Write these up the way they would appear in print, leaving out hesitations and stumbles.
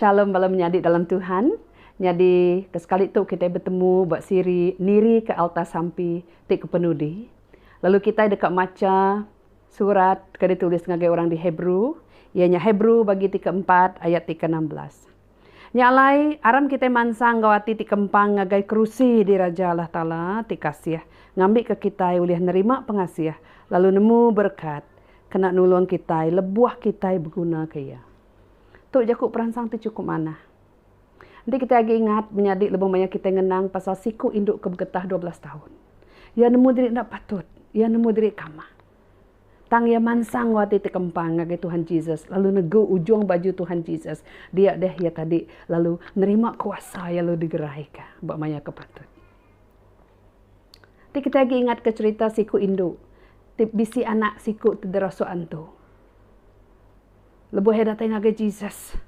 Shalom balam nyadi dalam Tuhan. Nyadi kesekali tu kita bertemu buat siri niri ke altar sampi tik ke penudi. Lalu kita dekat maca surat ke ditulis ngagai orang di Hebrew. Ianya Hebrew bagi tik keempat ayat tik ke-16. Nyalai aram kita mansang gawati tik kempang ngagai kerusi di Raja Allah Ta'ala tik kasih. Ngambil ke kita ulih nerima pengasih. Lalu nemu berkat. Kena nulung kita, lebuah kita berguna kaya. Tuk jakuk peransang tu cukup mana. Nanti kita lagi ingat menyadik lebih banyak kita ngenang pasal siku induk ke bergetah 12 tahun. Ya nemu diri nak patut. Ya nemu diri kamah. Tang ya mansang wati tekempang ngagai Tuhan Yesus. Lalu nego ujung baju Tuhan Yesus. Dia deh ya tadi. Lalu nerima kuasa ya lalu digerahkan. Buat banyak kepatut. Nanti kita lagi ingat ke cerita siku induk. Bisi anak siku tederasuan tu. Lebuh ya datang ngagai Jesus.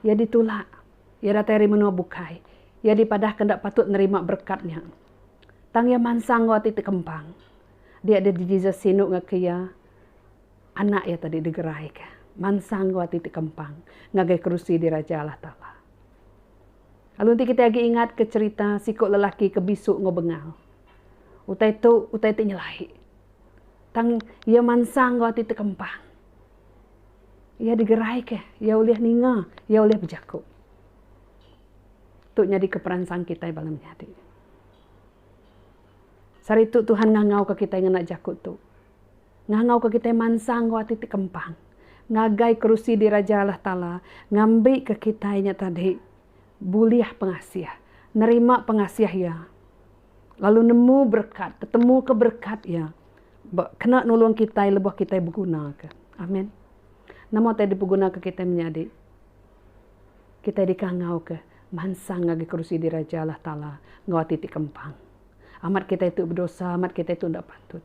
Ya ditulak. Ya datang dari menua bukai. Ya dipadah kendak patut nerima berkatnya. Tang ya mansang wati tekempang. Dia ada di Jesus sinuk ngakaya. Anak ya tadi digerai ke. Mansang wati tekempang. Ngagai kerusi di Raja Allah Ta'ala. Lalu nanti kita lagi ingat ke cerita sikuk lelaki kebisuk ngobengal. Utai tu nyelahi. Tang ya mansang wati tekempang. Ya digerai ke. Ya ulih ninga. Ya ulih berjakuk. Tuk nyadi keperansang kita balam nyadi. Sari tu Tuhan ngangau ke kita yang nak jakut tu. Ngangau ke kita mansang wati tekempang. Ngagai kerusi di Raja Allah Ta'ala. Ngambil ke kita nya tadi. Buliah pengasih. Nerima pengasih ya. Lalu nemu berkat. Ketemu ke berkat ya. Kena nulung kita lebuh kita berguna ke. Amin. Nama tadi berguna ke kita menjadi. Kita dikangau ke. Mansang ngagi kerusi di Raja Allah Ta'ala. Ngawati tekempang. Amat kita itu berdosa. Amat kita itu tidak patut.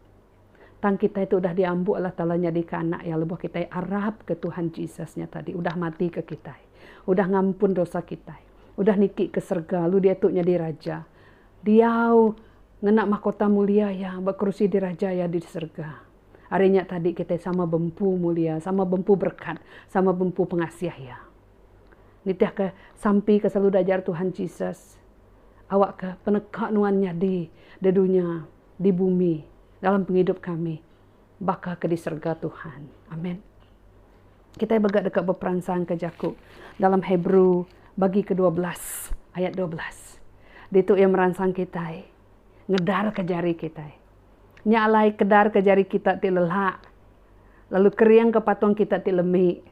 Tang kita itu udah diambuk Allah Ta'ala jadi ke anak ya. Lebuh kita arab ke Tuhan Yesusnya tadi. Udah mati ke kita. Udah ngampun dosa kita. Udah nikik ke serga. Lu dia itu jadi raja. Diau ngenak mahkota mulia ya. Berkerusi di Raja ya di serga. Harinya tadi kita sama bempu mulia, sama bempu berkat, sama bempu pengasih ya. Nitiah ke sampai ke selalu dajar Tuhan Yesus. Awak ke penekak nuannya di dunia, di bumi, dalam penghidup kami. Bakal ke di serga Tuhan. Amin. Kita bagak dekat berperansang ke Jakub. Dalam Hebrew bagi ke-12, ayat 12. Itu yang meransang kita. Ngedar ke jari kita. Nyalai kedar ke jari kita ti lelak. Lalu keriang ke patung kita ti lemik.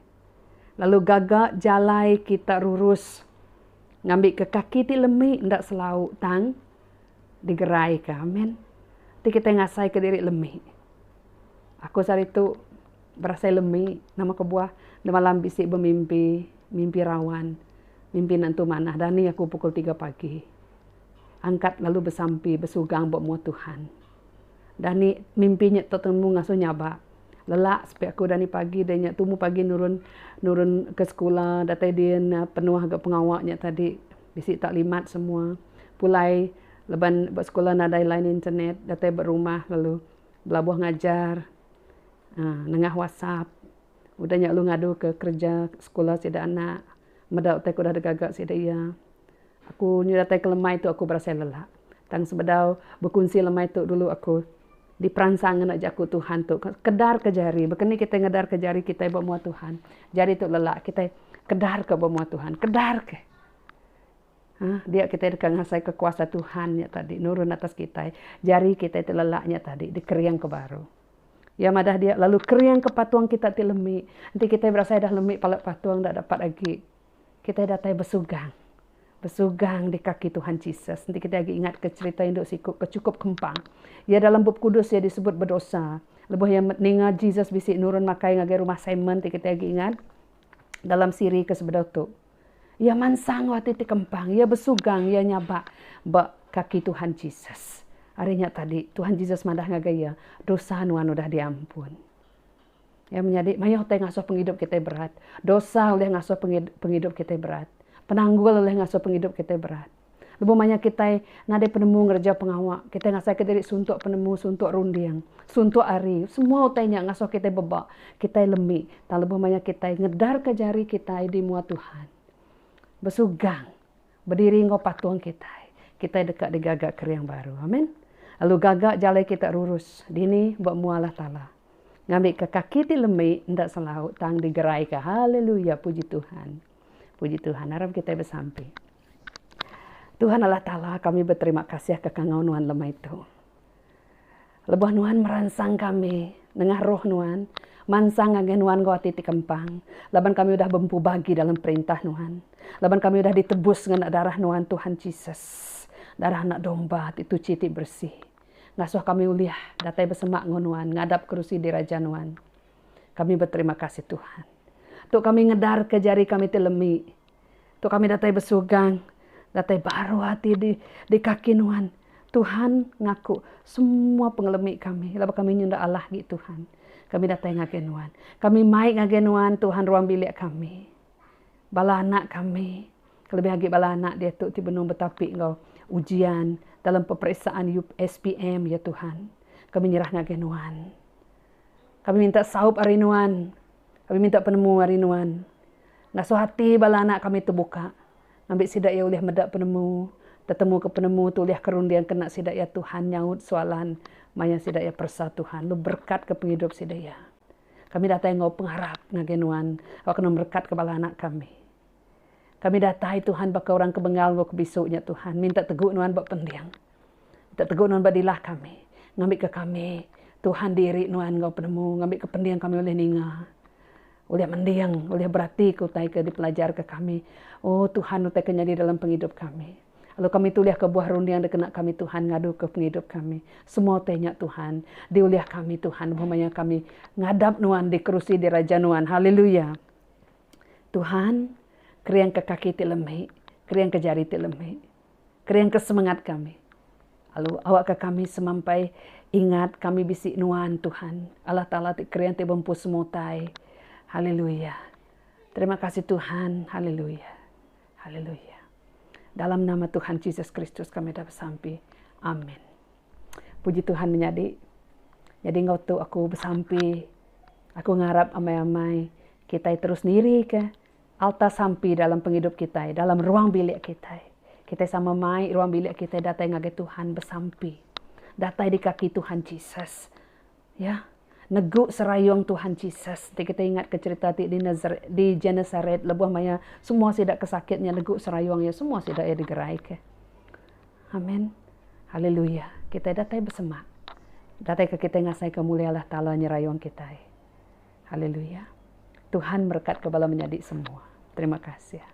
Lalu gagak jalai kita rurus. Ngambil ke kaki ti lemik. Ndak selau tang. Digerai ke. Amin. Ti kita ngasai ke diri lemik. Aku saat itu berasa lemik. Nama kebuah. Di malam bisik bermimpi. Mimpi rawan. Mimpi nantu manah. Dan ni aku pukul 3 pagi. Angkat lalu bersampi. Bersugang buat muat Tuhan. Dan ni mimpinya tertemu ngasuh nyaba. Lelak supaya aku dan ni pagi dan nyak tumu pagi nurun ke sekolah. Datai dia penuh agak pengawaknya tadi. Bisik taklimat semua. Pulai leban buat sekolah nadai line internet. Datai berumah lalu belabuh ngajar. Nengah WhatsApp. Udah nyak lu ngadu ke kerja sekolah sida anak. Medak utai ku dah gagak sida iya. Aku nyudatai ke lemai tu aku berasa lelak. Tang sebedau berkunci lemai tu dulu aku diperansang nak jaku Tuhan tu kedar ke jari bekeni kita ngedar ke jari kita buat muat Tuhan jari tu lelak kita kedar ke buat muat Tuhan kedar ke dia kita dekat ngasai kekuasa Tuhan ya tadi nurun atas kita jari kita itu lelaknya tadi dikeriang ke baru ya madah dia lalu keriang ke patuang kita ti lemik nanti kita berasa dah lemik palak patuang dak dapat lagi kita datai bersugang di kaki Tuhan Yesus. Nanti kita lagi ingat ke cerita induk sikuk kecukup kempang. Ya dalam bab kudus ya disebut berdosa. Lebuh yang ninga Jesus bisik nurun makai ngagai rumah Simon. Nanti kita lagi ingat dalam siri ke sebelah tu. Ya mansang wati ti kempang. Ya bersugang ya nyabak bak kaki Tuhan Yesus. Harinya tadi Tuhan Yesus madah ngagai ya dosa nuan udah diampun. Ya menjadi mayah teh ngasuh penghidup kita berat. Dosa oleh ngasuh penghidup kita berat. Penanggul oleh ngasuh penghidup kita berat. Lebih banyak kita nadai penemu ngerja pengawak. Kita ngasai ke diri suntuk penemu, suntuk rundiang, suntuk ari. Semua utainya ngasuh kita bebak. Kita lemik. Tak lebih banyak kita ngedar ke jari kita di muat Tuhan. Besugang. Berdiri ngau patuang kita. Kita dekat di gagak keriang baru. Amin. Lalu gagak jalan kita lurus. Dini buat mualah ta'ala. Ngambil ke kaki ti lemik. Ndak selaut. Tang digerai ke. Haleluya. Puji Tuhan. Puji Tuhan. Harap kita bersampai. Tuhan Allah Ta'ala, kami berterima kasih ke kangau Nuhan lemah itu. Lebuh Nuhan merangsang kami. Nengah roh Nuhan. Mansang agen Nuhan kau titik kempang. Laban kami udah bempu bagi dalam perintah Nuhan. Laban kami udah ditebus dengan darah Nuhan Tuhan Yesus. Darah anak domba itu citik bersih. Ngasuh kami uliah. Datai bersemak Nuhan. Ngadap kerusi di Raja Nuhan. Kami berterima kasih Tuhan. Tuk kami ngedar ke jari kami telemi. Tuk kami datai bersugang. Datai baru hati di kaki Nuhan. Tuhan ngaku semua pengelemik kami. Lalu kami nyunda Allah gitu Tuhan. Kami datai ngagen Nuhan. Kami maik ngagen Nuhan Tuhan ruang bilik kami. Bala anak kami. Kelebih lagi bala anak dia tu ti benung betapi engkau ujian dalam peperiksaan SPM ya Tuhan. Kami nyerah ngagen Nuhan. Kami minta saup hari Nuhan. Kami minta penemu hari Nuhan. Ngasuh hati bala anak kami terbuka. Ambil sidak ya uliah medak penemu. Tetemu ke penemu tu uliah kerundian kena sidak ya Tuhan. Nyaut soalan. Maya sidak ya persa Tuhan. Lu berkat ke penghidup sidak ya. Kami datang ngau pengharap ngagenuan. Awak kena berkat ke bala anak kami. Kami datang Tuhan baka orang kebengal ngau kebisuknya Tuhan. Minta teguh Nuhan bak pendiang. Minta teguh Nuhan badilah kami. Ngambil ke kami. Tuhan diri Nuhan ngau penemu. Ngambil ke pendiang kami oleh ninga. Oleh mendiang, oleh berarti ku tai ke dipelajar ke kami. Oh Tuhan, utai kenyadi dalam penghidup kami. Lalu kami tuliah ke buah rundiang dikena kami Tuhan ngadu ke penghidup kami. Semua tanya Tuhan, diuliah kami Tuhan. Umpamanya kami ngadap Nuhan di kerusi di Raja Nuhan. Haleluya. Tuhan, keriang ke kaki ti lemik, keriang ke jari ti lemik, keriang ke semangat kami. Lalu awak ke kami semampai ingat kami bisik Nuhan Tuhan. Allah Ta'ala ti keriang ti bempu semutai. Haleluya. Terima kasih Tuhan. Haleluya. Haleluya. Dalam nama Tuhan Yesus Kristus kami dapat sampai. Amin. Puji Tuhan menjadi. Jadi ngau tu aku bersampai. Aku ngarap amai-amai. Kita terus diri ke alta sampai dalam penghidup kita. Dalam ruang bilik kita. Kita sama mai ruang bilik kita datai ngage Tuhan bersampai. Datai di kaki Tuhan Yesus. Ya. Neguk serayong Tuhan Yesus. Kita ingat ke cerita di Genesaret. Lebuh maya semua sidak kesakitnya. Neguk serayongnya semua sidak ya digerai ke. Amin. Haleluya. Kita datai bersemak. Datai ke kita ngasai kemuliaan Allah Ta'ala nyerayong kita. Haleluya. Tuhan berkat kebala menjadi semua. Terima kasih.